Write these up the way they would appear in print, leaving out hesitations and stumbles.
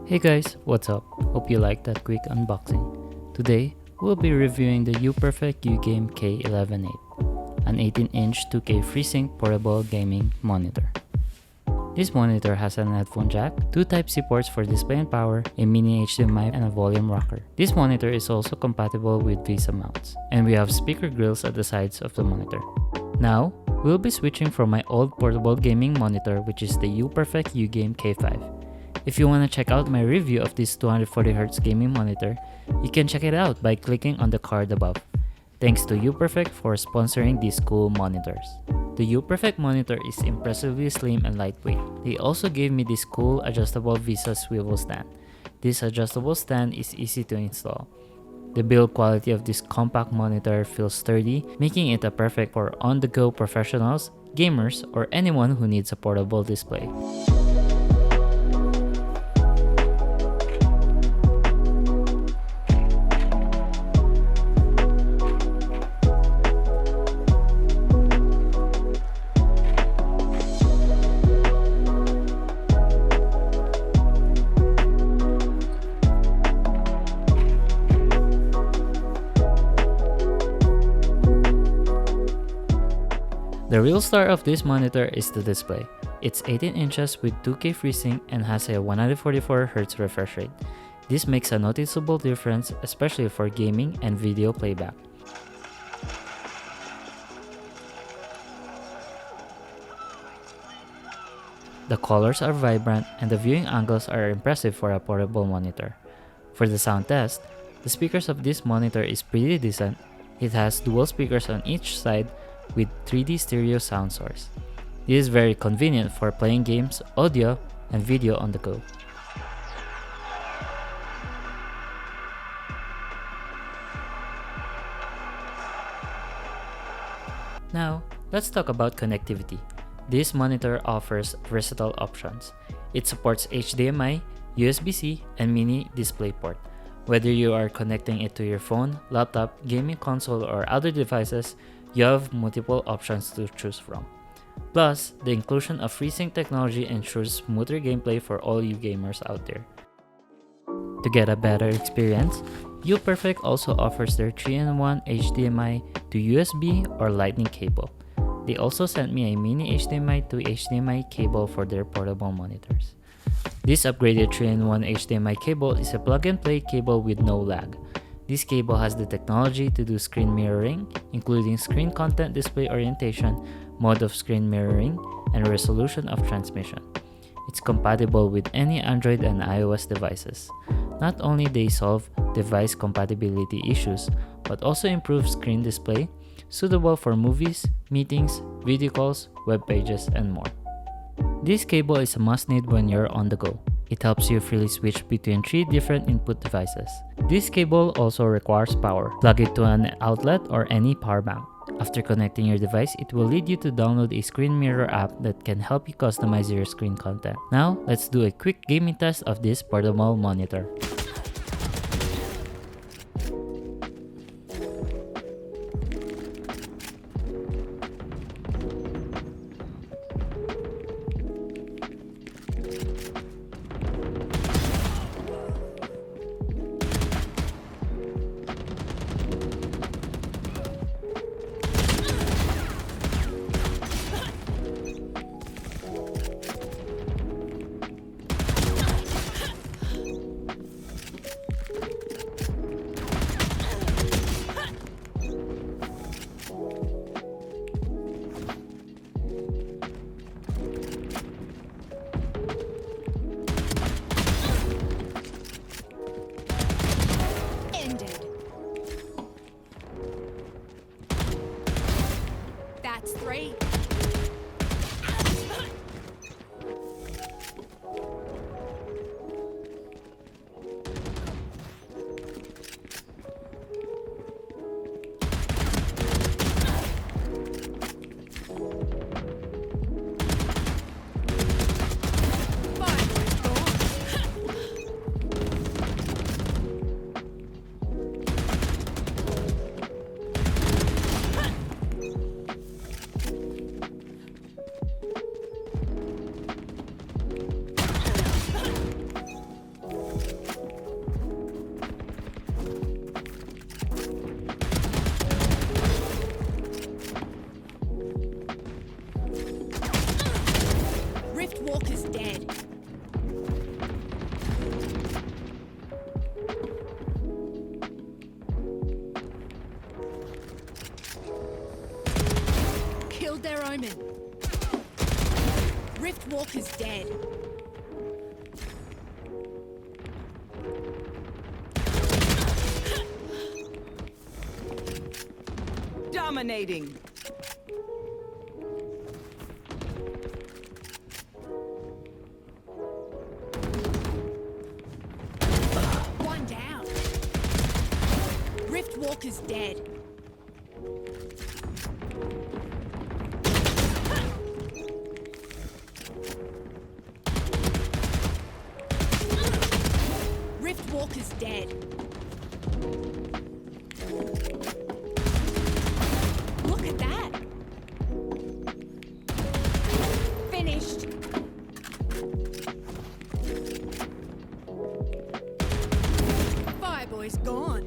Hey guys, what's up? Hope you liked that quick unboxing. Today, we'll be reviewing the UPERFECT UGame K118, an 18-inch 2K FreeSync portable gaming monitor. This monitor has an headphone jack, 2 Type-C ports for display and power, a mini HDMI, and a volume rocker. This monitor is also compatible with VESA mounts, and we have speaker grills at the sides of the monitor. Now, we'll be switching from my old portable gaming monitor, which is the UPERFECT UGame K5. If you want to check out my review of this 240Hz gaming monitor, you can check it out by clicking on the card above. Thanks to UPERFECT for sponsoring these cool monitors. The UPERFECT monitor is impressively slim and lightweight. They also gave me this cool adjustable VESA swivel stand. This adjustable stand is easy to install. The build quality of this compact monitor feels sturdy, making it a perfect for on-the-go professionals, gamers, or anyone who needs a portable display. The real star of this monitor is the display. It's 18 inches with 2K FreeSync and has a 144Hz refresh rate. This makes a noticeable difference, especially for gaming and video playback. The colors are vibrant and the viewing angles are impressive for a portable monitor. For the sound test, the speakers of this monitor is pretty decent. It has dual speakers on each side with 3D stereo sound source. This is very convenient for playing games, audio, and video on the go. Now, let's talk about connectivity. This monitor offers versatile options. It supports HDMI, USB-C, and mini DisplayPort. Whether you are connecting it to your phone, laptop, gaming console, or other devices, you have multiple options to choose from. Plus, the inclusion of FreeSync technology ensures smoother gameplay for all you gamers out there. To get a better experience, UPERFECT also offers their 3-in-1 HDMI to USB or Lightning cable. They also sent me a mini HDMI to HDMI cable for their portable monitors. This upgraded 3-in-1 HDMI cable is a plug-and-play cable with no lag. This cable has the technology to do screen mirroring, including screen content display orientation, mode of screen mirroring, and resolution of transmission. It's compatible with any Android and iOS devices. Not only they solve device compatibility issues, but also improve screen display, suitable for movies, meetings, video calls, web pages, and more. This cable is a must-need when you're on the go. It helps you freely switch between 3 different input devices. This cable also requires power. Plug it to an outlet or any power bank. After connecting your device, it will lead you to download a screen mirror app that can help you customize your screen content. Now, let's do a quick gaming test of this portable monitor. Herald their omen. Rift Walker's dead. Dominating. One down. Rift Walker's dead. Rift Walker's dead. Look at that. Finished. Fireboy's gone.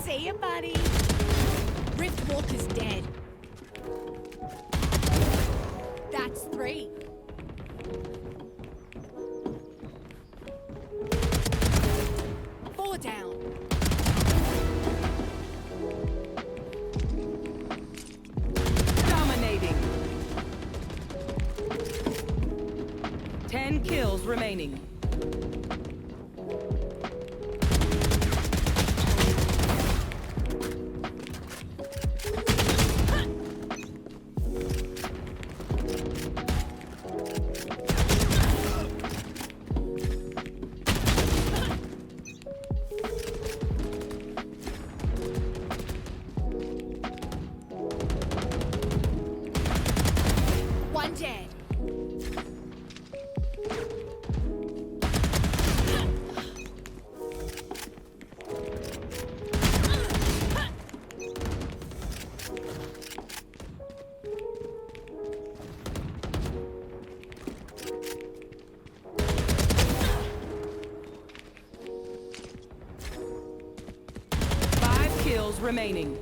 See ya, buddy. Rift Walker's dead. That's 3. Four down. Dominating. 10 kills remaining. One dead. Five kills remaining.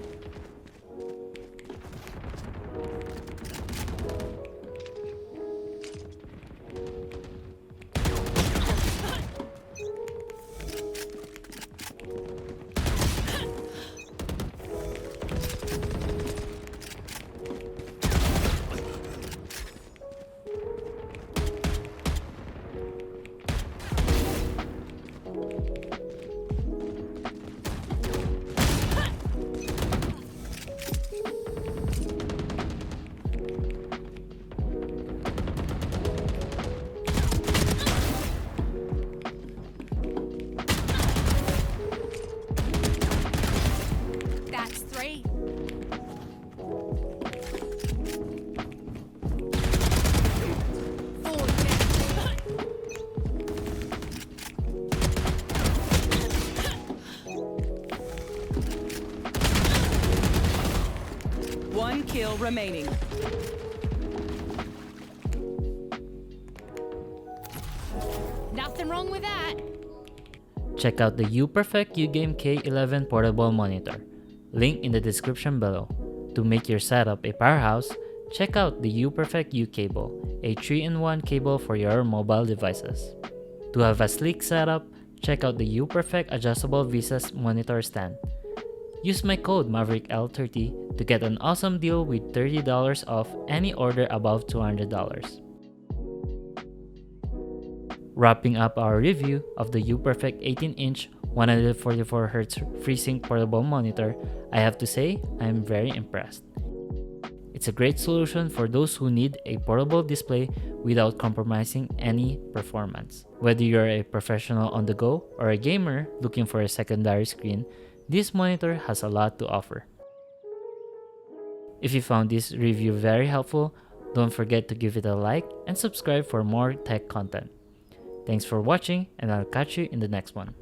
That's 3. Four dead. One kill remaining. Nothing wrong with that. Check out the UPERFECT UGame K118 portable monitor, link in the description below. To make your setup a powerhouse, check out the UPERFECT U Cable, a 3-in-1 cable for your mobile devices. To have a sleek setup, check out the UPERFECT adjustable VESA monitor stand. Use my code MAVERICKL30 to get an awesome deal with $30 off any order above $200. Wrapping up our review of the UPERFECT 18-inch 144Hz FreeSync portable monitor, I have to say I am very impressed. It's a great solution for those who need a portable display without compromising any performance. Whether you're a professional on the go or a gamer looking for a secondary screen, this monitor has a lot to offer. If you found this review very helpful, don't forget to give it a like and subscribe for more tech content. Thanks for watching, and I'll catch you in the next one.